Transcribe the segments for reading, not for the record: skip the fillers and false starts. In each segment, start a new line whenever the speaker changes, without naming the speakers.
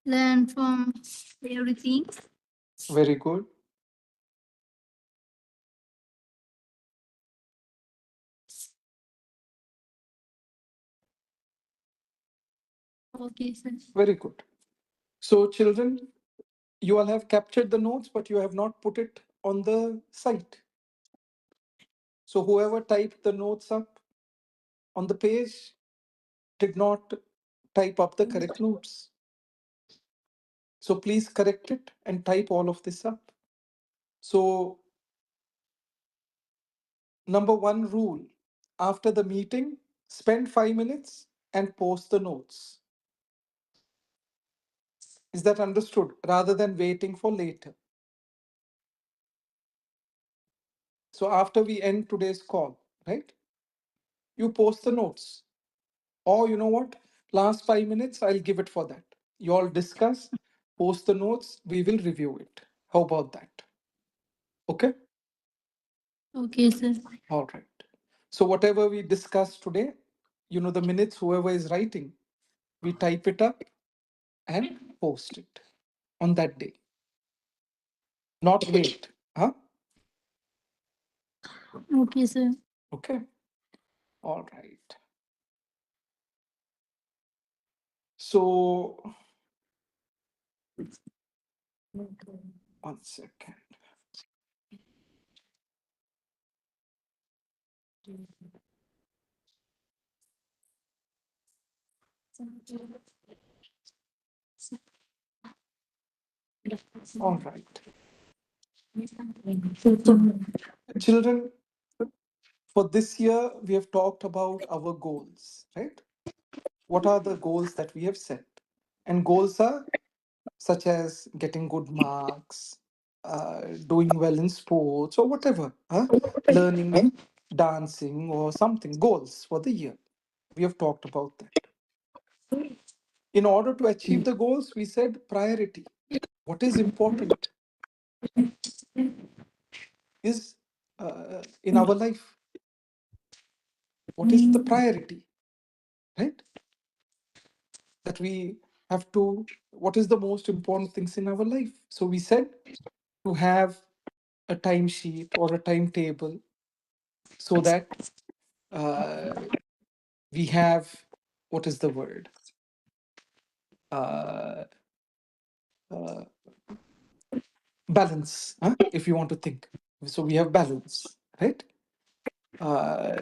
Learn from everything.
Very good.
Okay, sir.
Very good. So, children, you all have captured the notes, but you have not put it on the site. So, whoever typed the notes up on the page did not type up the correct notes. So, please correct it and type all of this up. So, number one rule, after the meeting, spend 5 minutes and post the notes. Is that understood? Rather than waiting for later. So after we end today's call, right, you post the notes. Or you know what? Last 5 minutes, I'll give it for that. You all discuss, post the notes, we will review it. How about that? Okay?
Okay, sir.
All right. So whatever we discussed today, the minutes, whoever is writing, we type it up and post it on that day. Not wait. Huh?
Okay, sir.
Okay. All right. So, one second. All right. Children, for this year, we have talked about our goals, right? What are the goals that we have set? And goals are such as getting good marks, doing well in sports, or whatever, learning dancing or something, goals for the year. We have talked about that. In order to achieve the goals, we said priority. What is important is in our life. What is the priority, right? That we have to, what is the most important things in our life? So we said to have a timesheet or a timetable so that uh, we have, what is the word? Uh, uh, Balance, if you want to think. So we have balance, right? Uh,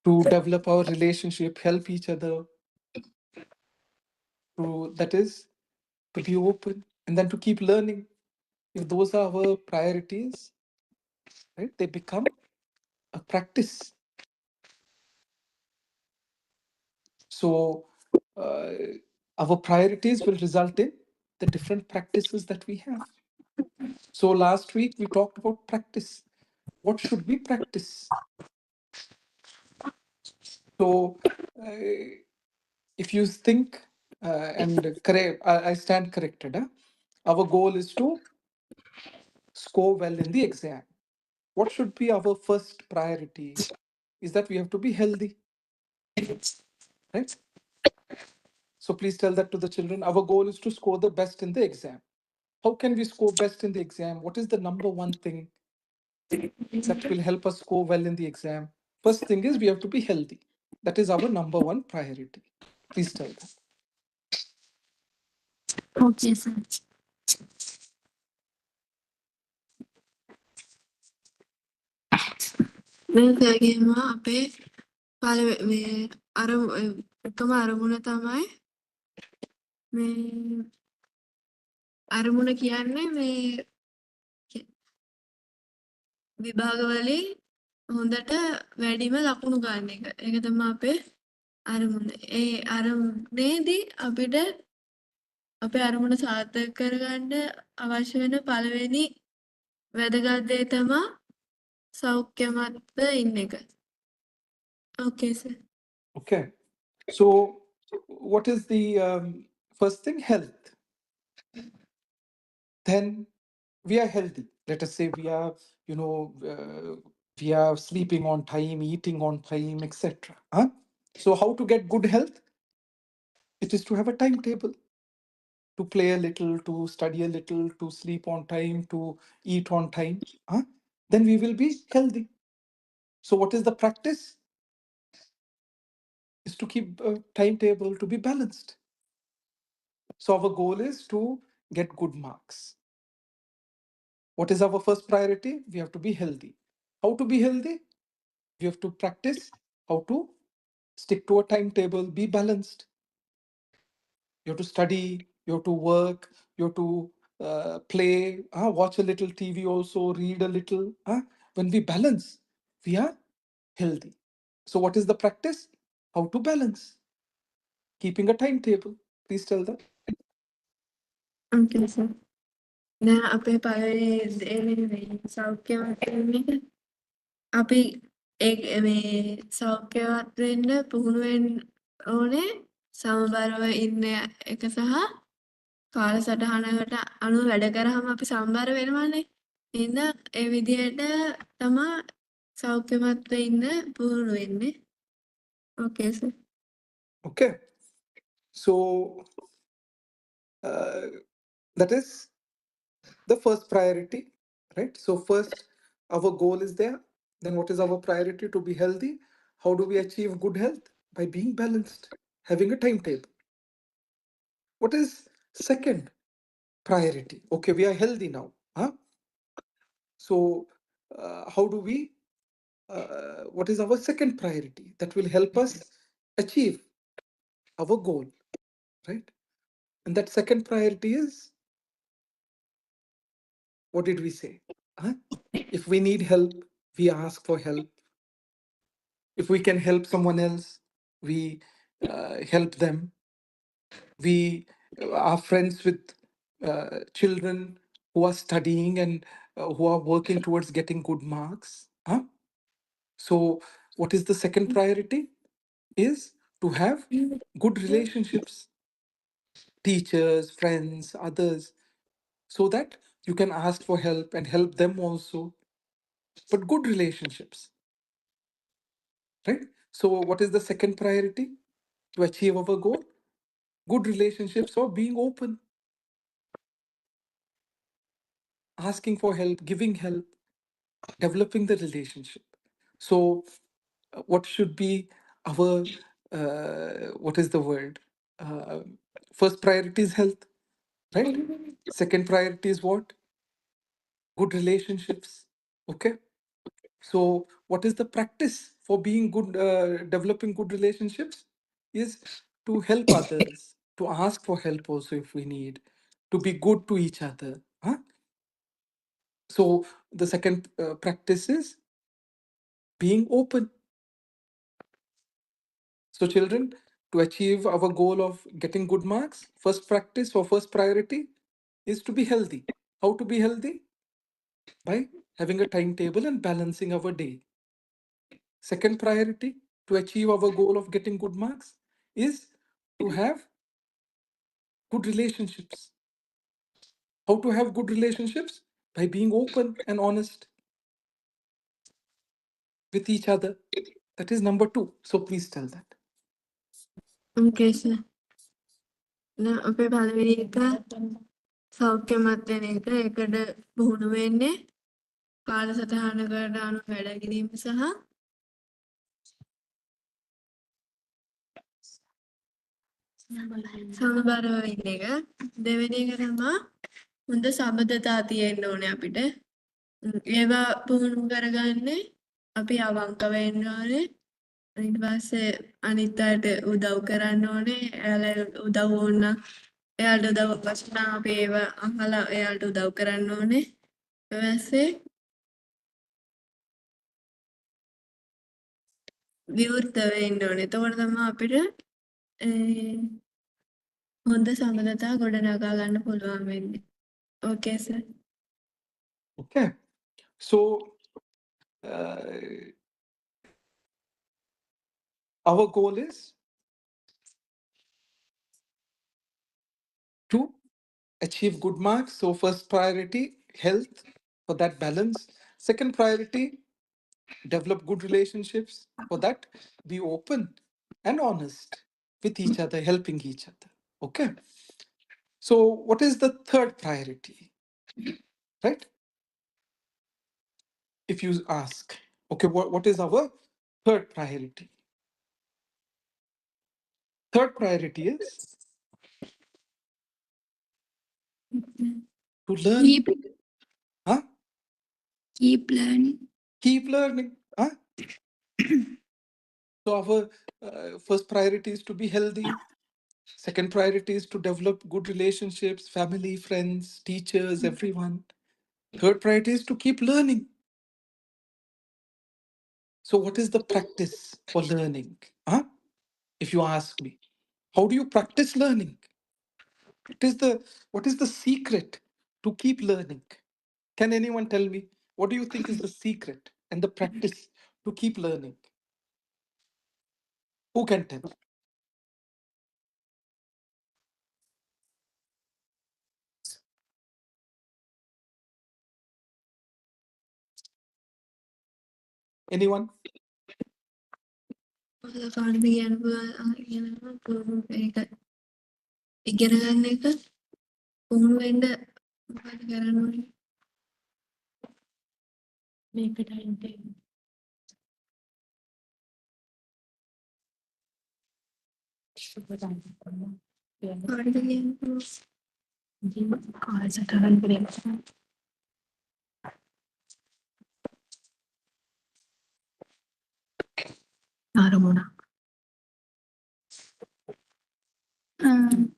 to develop our relationship, help each other, to, that is, to be open, and then to keep learning. If those are our priorities, right, they become a practice. So our priorities will result in the different practices that we have. So last week we talked about practice. What should we practice? So if you think and correct, I stand corrected. Our goal is to score well in the exam. What should be our first priority? Is that we have to be healthy, right? So please tell that to the children. Our goal is to score the best in the exam. How can we score best in the exam? What is the number one thing that will help us score well in the exam? First thing is we have to be healthy. That is our number one priority. Please tell them.
Okay, sir. මේකගේම අපේ පළවෙනි එකම අරමුණ තමයි මේ අරමුණ කියන්නේ මේ විභාගවලින් හොඳට වැඩිම ලකුණු ගන්න එක. ඒක තමයි අපේ අරමුණ. ඒ අරමුණේදී අපිට අපේ අරමුණ සාර්ථක කරගන්න අවශ්‍ය වෙන පළවෙනි වැදගත් දේ තමයි සෞඛ්‍යමත්ව ඉන්න එක. Okay, sir.
Okay. So what is the first thing? Health. Then we are healthy. Let us say we are, we are sleeping on time, eating on time, etc. So how to get good health? It is to have a timetable. to play a little, to study a little, to sleep on time, to eat on time, then we will be healthy. So, what is the practice? Is to keep a timetable to be balanced. So, our goal is to get good marks. What is our first priority? We have to be healthy. How to be healthy? We have to practice how to stick to a timetable, be balanced. You have to study, you have to work, you have to play, watch a little TV also, read a little. When we balance, we are healthy. So, what is the practice? How to balance? Keeping a timetable. Please tell that.
Okay, sir. දැන් අපේ පළවෙනි දේ මේ සෞඛ්‍යවත් වෙන එක. අපි මේ සෞඛ්‍යවත් වෙන්න පුහුණු වෙන්න ඕනේ සමබරව ඉන්න එක සහ කාලසටහනකට අනුව වැඩ කරාම අපි සමබර වෙනවානේ. එහෙනම් ඒ විදිහට තමා සෞඛ්‍යවත්ව ඉන්න පුහුණු වෙන්නේ. Okay, sir.
Okay. So, that is the first priority, right? So, first, our goal is there. Then, what is our priority? To be healthy. How do we achieve good health? By being balanced, having a timetable. What is second priority? Okay, we are healthy now. So, how do we? What is our second priority that will help us achieve our goal, right? And that second priority is, what did we say? If we need help, we ask for help. If we can help someone else, we help them. We are friends with children who are studying and who are working towards getting good marks. So, what is the second priority? Is to have good relationships, teachers, friends, others, so that you can ask for help and help them also. But good relationships, right? So, what is the second priority to achieve our goal? Good relationships or being open, asking for help, giving help, developing the relationship. So, what should be our, what is the word? Uh, First priority is health, right? Second priority is what? Good relationships. Okay. So, what is the practice for being good, developing good relationships? Is to help others, to ask for help also if we need, to be good to each other. So, the second practice is being open. So, children, to achieve our goal of getting good marks, first practice or first priority is to be healthy. How to be healthy? By having a timetable and balancing our day. Second priority to achieve our goal of getting good marks is to have good relationships. How to have good relationships? By being open and honest with each other. That is number two. So please tell that.
Okay, sir. දැන් අපේ පළවෙනි එක සෞඛ්‍යමත් වෙන එක. ඒකට පුහුණු වෙන්නේ කාලසටහනකට අනුව වැඩ කිරීම සහ සමබරව ඉන්න එක. දෙවෙනි එක තමා හොඳ සබඳතා තියෙන්න ඕනේ අපිට. ඒවා පුහුණු කරගන්නේ අපි අවංක වෙන්න ඕනේ. ඊට පස්සේ අනිත් අයට උදව් කරන්න ඕනේ. එයාලා උදව් ඕන නම් එයාලට උදව් අවශ්‍ය නම් අපි ඒවා අහලා එයාලට උදව් කරන්න ඕනේ. ඊට පස්සේ විවෘතව ඉන්න ඕනේ. එතකොට තමයි අපිට හොඳ සබඳතා ගොඩනගා ගන්න පුළුවන් වෙන්නේ. Okay, sir.
Okay. So, uh, our goal is to achieve good marks. So, first priority, health, for that balance. Second priority, develop good relationships. For that, be open and honest with each other, helping each other. Okay. So, what is the third priority? Right? If you ask, okay, what is our third priority? Third priority is to learn.
Keep
Huh?
keep learning.
Keep learning. Huh? So, our first priority is to be healthy. Second priority is to develop good relationships, family, friends, teachers, everyone. Third priority is to keep learning. So, what is the practice for learning? Huh? If you ask me, how do you practice learning? What is the secret to keep learning? Can anyone tell me what do you think is the secret and the practice to keep learning? Who can tell? Anyone?
කාඩ කියන්න පුළුවන් ඒක ඉගෙන ගන්න එක පුහුණු වෙන්න මොකද කරන්න ඕනේ මේක ටයිම් ටේබල් කාටද කියන්න පුළුවන් කාලසටහන් කරේ අරමුණක්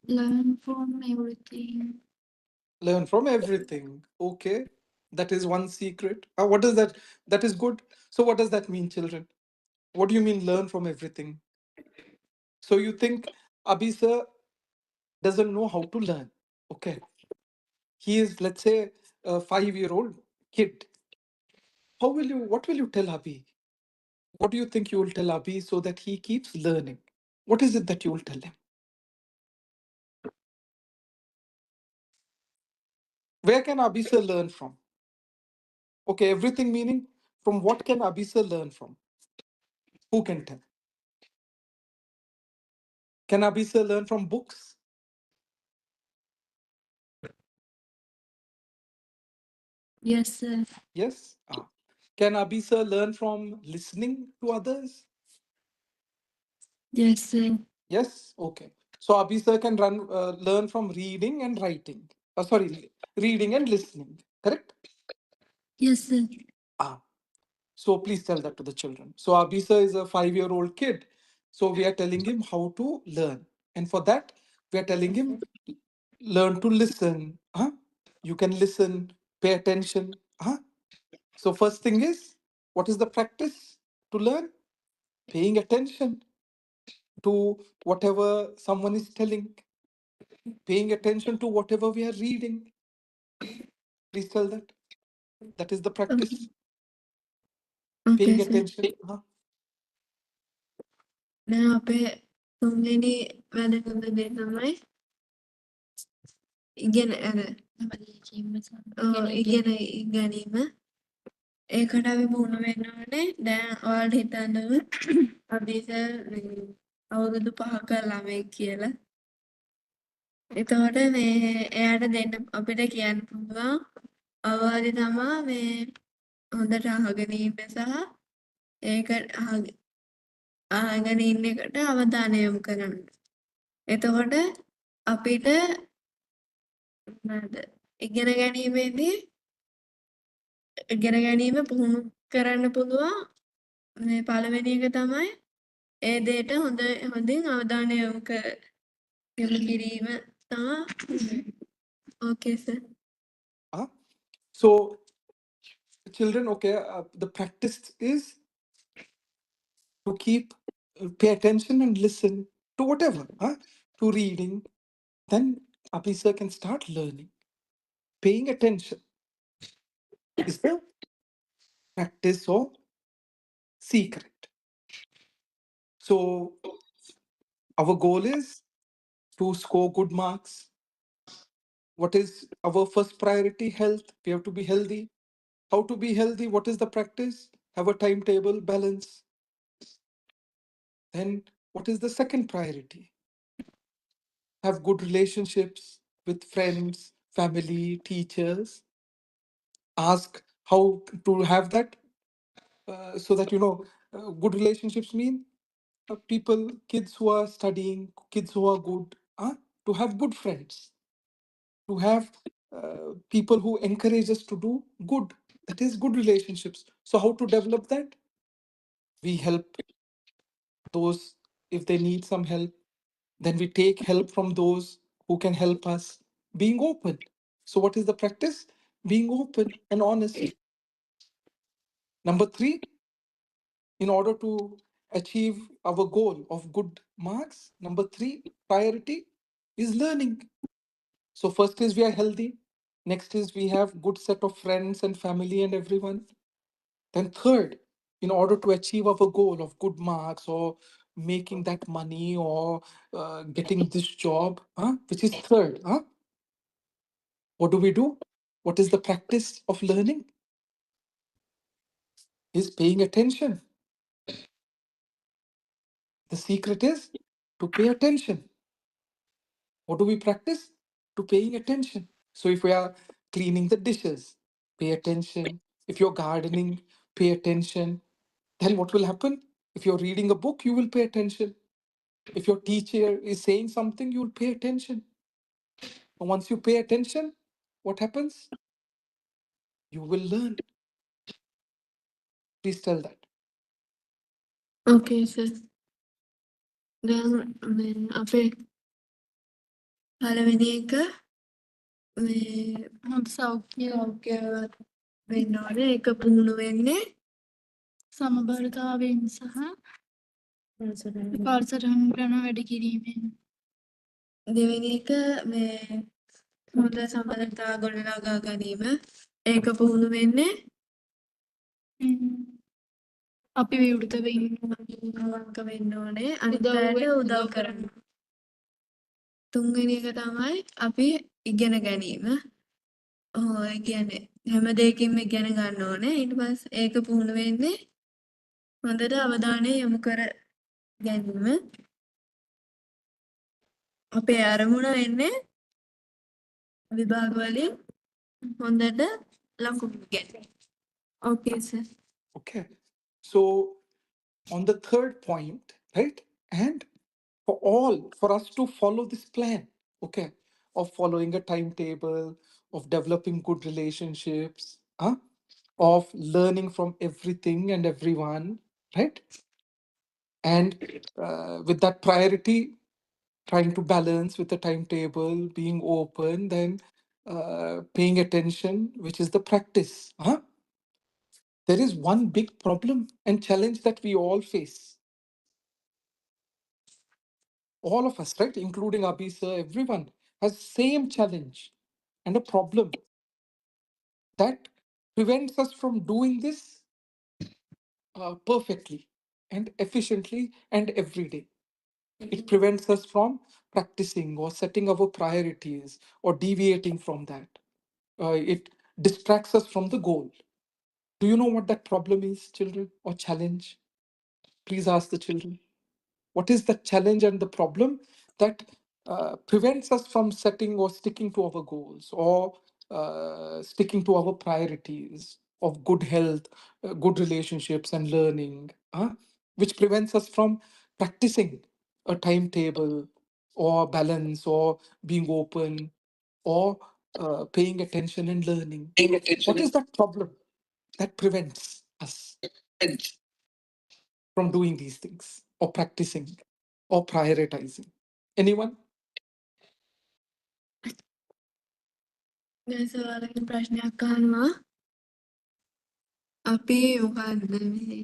learn from everything.
Learn from everything. Okay. That is one secret. What does that? That is good. So, what does that mean, children? What do you mean learn from everything? So, you think Abhi sir doesn't know how to learn. Okay. He is, let's say, a 5-year-old kid. What will you tell Abhi? What do you think you will tell Abhi so that he keeps learning? What is it that you will tell him? Where can Abhi sir learn from? Okay, everything meaning from what can Abhi sir learn from? Who can tell? Can Abhi sir learn from books?
Yes, sir.
Yes. Can Abhi sir learn from listening to others?
Yes, sir.
Yes. Okay. So Abhi sir can learn from reading and writing. Sorry, reading and listening. Correct?
Yes, sir.
Ah. So please tell that to the children. So Abisa is a 5-year-old kid. So we are telling him how to learn. And for that, we are telling him learn to listen. Huh? You can listen, pay attention. Huh? So first thing is, what is the practice to learn? Paying attention to whatever someone is telling, paying attention to whatever we are reading. Please tell that. That is the practice.
Okay,
Paying
sir.
attention. Huh?
දැන් අපේ තුන්වෙනි වැදගත් දේ තමයි ඉගෙන ඉගෙන ගැනීම. ඒකට අපි පුහුණු වෙන්න ඕනේ. දැන් ඔයාලට හිතන්නව අභිස අවුරුදු 5ක ළමයෙක් කියලා. එතකොට මේ එයාට දෙන්න අපිට කියන්න පුළුවන් අවවාදය තමා මේ හොඳට අහගෙන ඉන්න සහ ඒක අහගෙන ඉන්න එකට අවධානය යොමු කරන්න. එතකොට අපිට මොනවද ඉගෙන ගැනීමේදී ඉගෙන ගැනීම පුහුණු කරන්න පුළුවන් මේ පළවෙනි එක තමයි ඒ දේට හොඳින් අවධානය යොමු කිරීම තමා ඕකේ sir.
So children, okay, the practice is to keep pay attention and listen to whatever, to reading. Then Abhisa can start learning. Paying attention is the practice or secret. So our goal is to score good marks. What is our first priority? Health. We have to be healthy. How to be healthy? What is the practice? Have a timetable, balance. Then what is the second priority? Have good relationships. with friends, family, teachers. Ask how to have that, so that good relationships mean people, kids who are studying, kids who are good, to have good friends, to have people who encourage us to do good. That is good relationships. So, how to develop that? We help those if they need some help. Then we take help from those who can help us. Being open. So, what is the practice? Being open and honest. Number three, in order to achieve our goal of good marks, number three priority is learning. So, first is we are healthy. Next is we have good set of friends and family and everyone. Then third, in order to achieve our goal of good marks or making that money or getting this job, which is third, what do we do? What is the practice of learning? Is paying attention. The secret is to pay attention. What do we practice? To paying attention. So if we are cleaning the dishes, pay attention. If you're gardening, pay attention. Then what will happen? If you're reading a book, you will pay attention. If your teacher is saying something, you will pay attention. And once you pay attention, what happens? You will learn. Please tell that.
Okay, sir. Then අපේ පළවෙනි එක හොඳ සෞඛ්‍යවත් වෙන්න ඕනේ. ඒක පුහුණු වෙන්නේ සමබරතාවයෙන් සහ කාලසටහන් කරන වැඩ කිරීමෙන්. දෙවෙනි එක හොඳ සමබරතාව ගොඩනගා ගැනීම. ඒක පුහුණු වෙන්නේ අපි විවෘතව ඉන්නවන්ක වෙන්න ඕනේ. අනිත් අයට උදව් කරන්න. තුන්වෙනි එක තමයි අපි ඉගෙන ගැනීම. ඒ කියන්නේ හැම දෙයකින්ම ඉගෙන ගන්න ඕනේ. ඊට පස්සේ ඒක පුහුණු වෙන්නේ හොඳට අවධානය යොමු කර ගැනීම. අපේ අරමුණ වෙන්නේ විභාග වලින් හොඳට ලකුණු ගැනීම. Okay, sir.
Okay. So on the third point, right? And for us to follow this plan, okay, of following a timetable, of developing good relationships, of learning from everything and everyone, right? And with that priority, trying to balance with the timetable, being open, then paying attention, which is the practice. There is one big problem and challenge that we all face. All of us, right, including Abhi sir, everyone has same challenge and a problem that prevents us from doing this perfectly and efficiently and every day. It prevents us from practicing or setting our priorities or deviating from that. It distracts us from the goal. Do you know what that problem is, children, or challenge? Please ask the children. What is the challenge and the problem that prevents us from setting or sticking to our goals or sticking to our priorities of good health, good relationships, and learning, which prevents us from practicing a timetable or balance or being open or paying attention and learning? What is that problem that prevents us from doing these things or practicing or prioritizing? Anyone?
දැන් සවාලකින් ප්‍රශ්නයක් අහනවා. අපි මොකක්ද මේ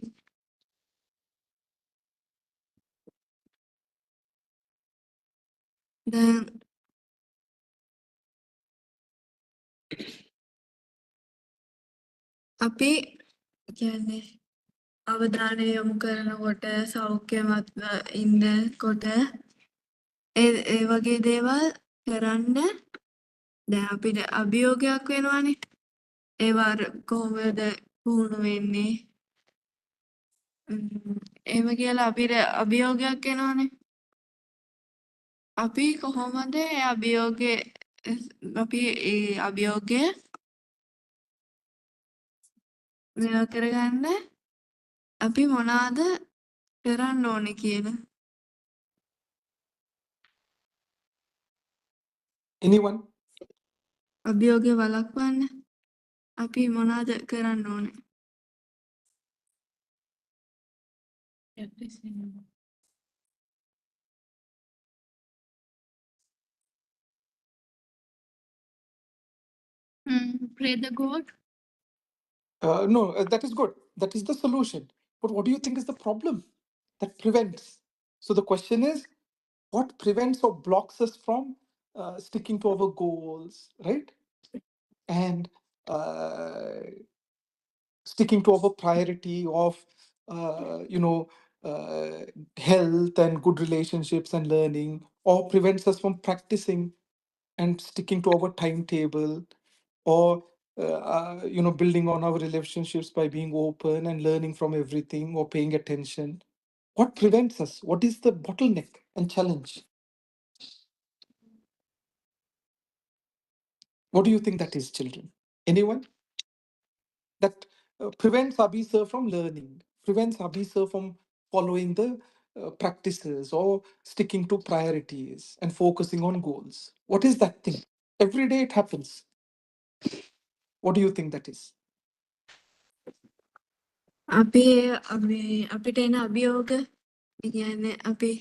දැන් අපි කියන්නේ අවධානය යොමු කරනකොට සෞඛ්‍යමත්ව ඉන්නකොට ඒ වගේ දේවල් කරන්න දැන් අපිට අභියෝගයක් වෙනවනේ. ඒවා කොහොමද පුහුණු වෙන්නේ? එහෙම කියලා අපිට අභියෝගයක් එනවනේ. අපි කොහොමද ඒ අභියෝගේ අපි ඒ අභියෝගය මෙයා කරගන්න අපි මොනවාද කරන්න ඕනේ කියන
Anyone?
අභියෝගය වළක්වන්න අපි මොනවාද කරන්න ඕනේ? Pray the God.
No, that is good. That is the solution. But what do you think is the problem that prevents? So the question is, what prevents or blocks us from sticking to our goals, right? And uh, sticking to our priority of, you know, health and good relationships and learning, or prevents us from practicing and sticking to our timetable, or building on our relationships by being open and learning from everything or paying attention. What prevents us? What is the bottleneck and challenge? What do you think that is, children? Anyone? That prevents Abhi from learning, prevents Abhi from following the practices or sticking to priorities and focusing on goals. What is that thing? Every day it happens. What do you think that is?
අපි අපිට එන අභියෝග කියන්නේ අපි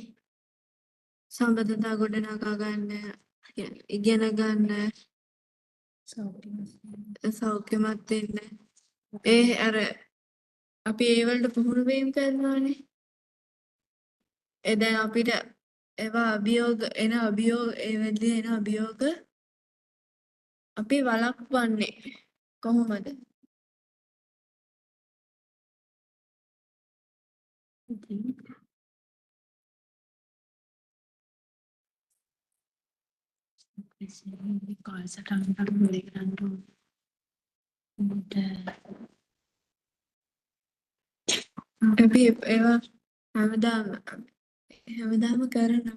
සම්බන්ධතා ගොඩනගා ගන්න ඉගෙන ගන්න සෞඛ්‍යමත් වෙන්න ඒ අර අපි ඒ වලට පුහුණු වීම කරනවානේ දැන් අපිට ඒවා අභියෝග ඒ වෙලේ එන අභියෝග අපි වළක්වන්නේ කොහොමද? අපි ඒවා හැමදාම කරනවා.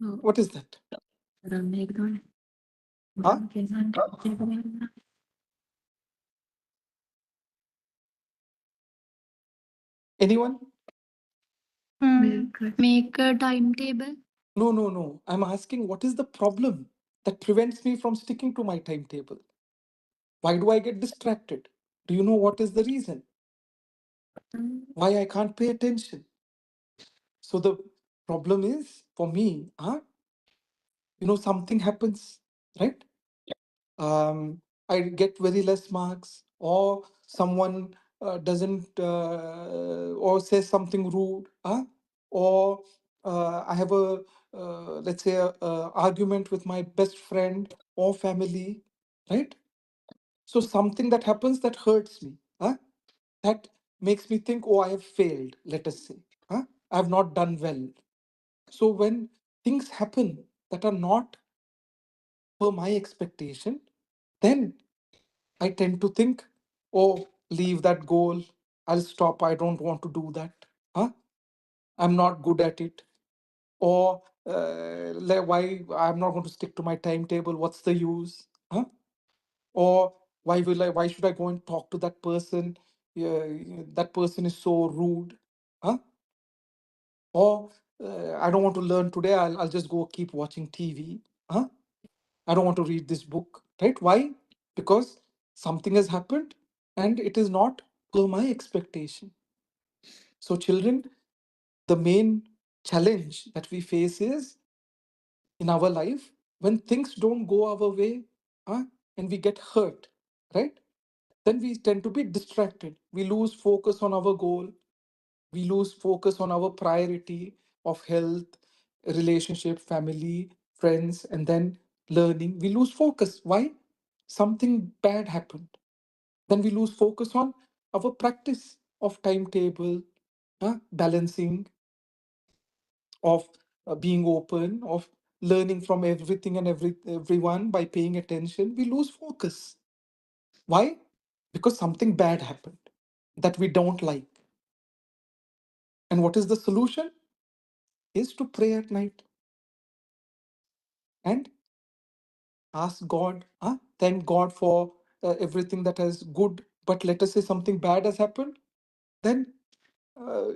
What is that? Huh? Anyone?
Make a timetable.
No. I'm asking, what is the problem that prevents me from sticking to my timetable? Why do I get distracted? Do you know what is the reason? Why I can't pay attention? So the problem is for me, something happens, right? I get very less marks, or someone doesn't or says something rude, or I have a let's say a argument with my best friend or family, right? So something that happens that hurts me, that makes me think, oh, I have failed, let us say, I have not done well. So when things happen that are not per my expectation, then I tend to think, oh, leave that goal. I'll stop. I don't want to do that. I'm not good at it. Or why I'm not going to stick to my timetable. What's the use? Or why should I go and talk to that person? Yeah, that person is so rude. Or I don't want to learn today. I'll just go keep watching TV. I don't want to read this book, right? Why? Because something has happened and it is not per my expectation. So, children, the main challenge that we face is in our life when things don't go our way, and we get hurt, right? Then we tend to be distracted. We lose focus on our goal. We lose focus on our priority of health, relationship, family, friends, and then learning. We lose focus. Why? Something bad happened. Then we lose focus on our practice of timetable, balancing, of being open, of learning from everything and everyone by paying attention. We lose focus. Why? Because something bad happened that we don't like. And what is the solution? Is to pray at night and ask God, thank God for everything that is good, but let us say something bad has happened, then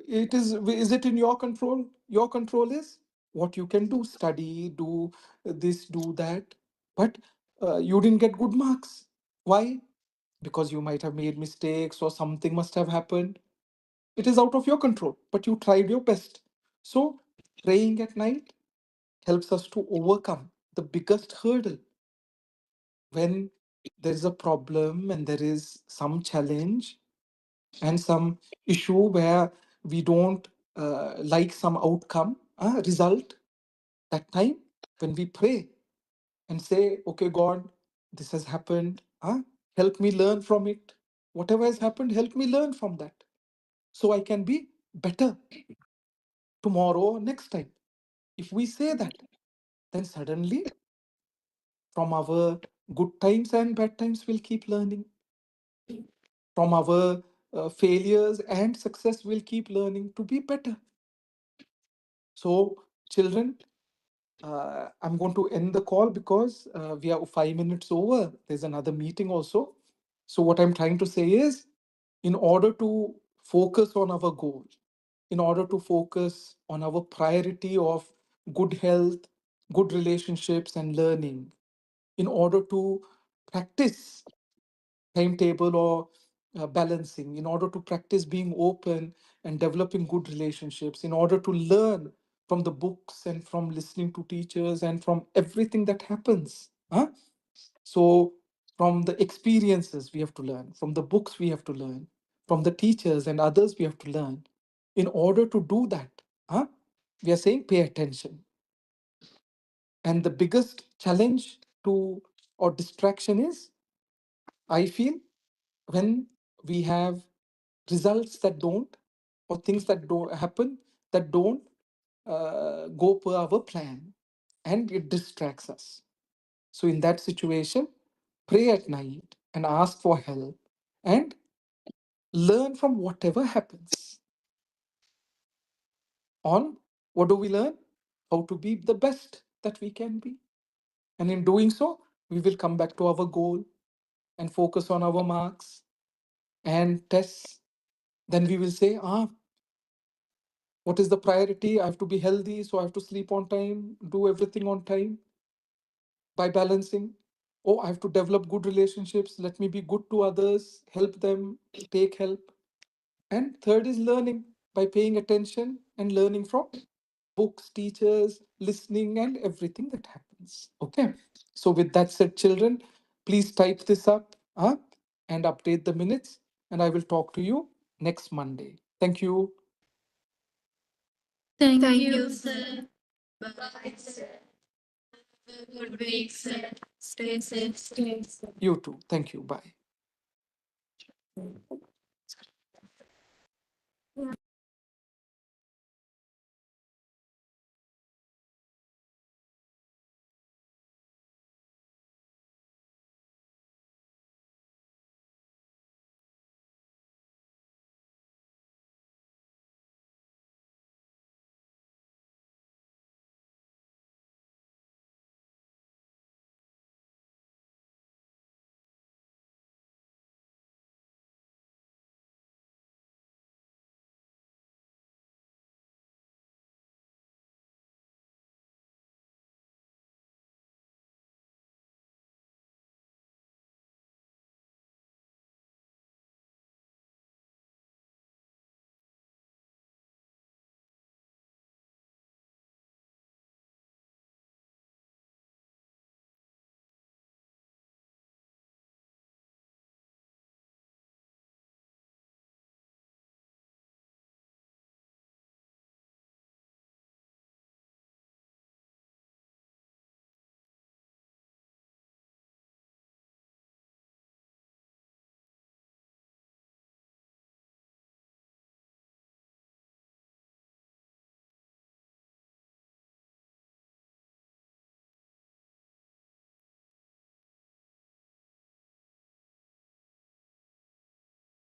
it is it in your control? Your control is what you can do: study, do this, do that. But you didn't get good marks. Why? Because you might have made mistakes or something must have happened. It is out of your control, but you tried your best. So praying at night helps us to overcome the biggest hurdle. When there is a problem and there is some challenge and some issue where we don't like some outcome, result, that time when we pray and say, okay, God, this has happened, help me learn from it. Whatever has happened, help me learn from that so I can be better tomorrow or next time. If we say that, then suddenly from our good times and bad times, we'll keep learning. From our failures and success, we'll keep learning to be better. So, children, I'm going to end the call because we are 5 minutes over. There's another meeting also. So, what I'm trying to say is, in order to focus on our goal, in order to focus on our priority of good health, good relationships, and learning, in order to practice timetable or balancing, in order to practice being open and developing good relationships, in order to learn from the books and from listening to teachers and from everything that happens. So, from the experiences, we have to learn, from the books, we have to learn, from the teachers and others, we have to learn. In order to do that, we are saying pay attention. And the biggest challenge to or distraction is, I feel, when we have results that don't, or things that don't happen, that don't go per our plan, and it distracts us. So in that situation, pray at night and ask for help and learn from whatever happens. On what do we learn? How to be the best that we can be. And in doing so, we will come back to our goal and focus on our marks and tests. Then we will say, what is the priority? I have to be healthy, so I have to sleep on time, do everything on time by balancing. Oh, I have to develop good relationships. Let me be good to others, help them, take help. And third is learning by paying attention and learning from books, teachers, listening, and everything that happens. Okay. So, with that said, children, please type this up and update the minutes. And I will talk to you next Monday. Thank you.
Thank you, sir. Bye, sir. Have a good week, sir. Stay safe. Stay safe.
You too. Thank you. Bye.